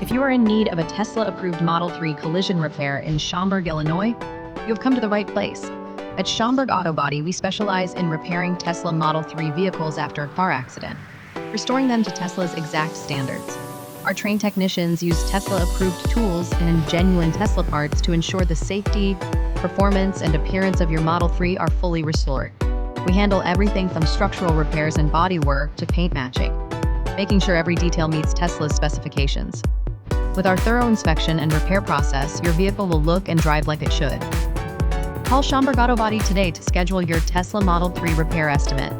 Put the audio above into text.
If you are in need of a Tesla-approved Model 3 collision repair in Schaumburg, Illinois, you have come to the right place. At Schaumburg Auto Body, we specialize in repairing Tesla Model 3 vehicles after a car accident, restoring them to Tesla's exact standards. Our trained technicians use Tesla-approved tools and genuine Tesla parts to ensure the safety, performance, and appearance of your Model 3 are fully restored. We handle everything from structural repairs and bodywork to paint matching, making sure every detail meets Tesla's specifications. With our thorough inspection and repair process, your vehicle will look and drive like it should. Call Schaumburg Auto Body today to schedule your Tesla Model 3 repair estimate.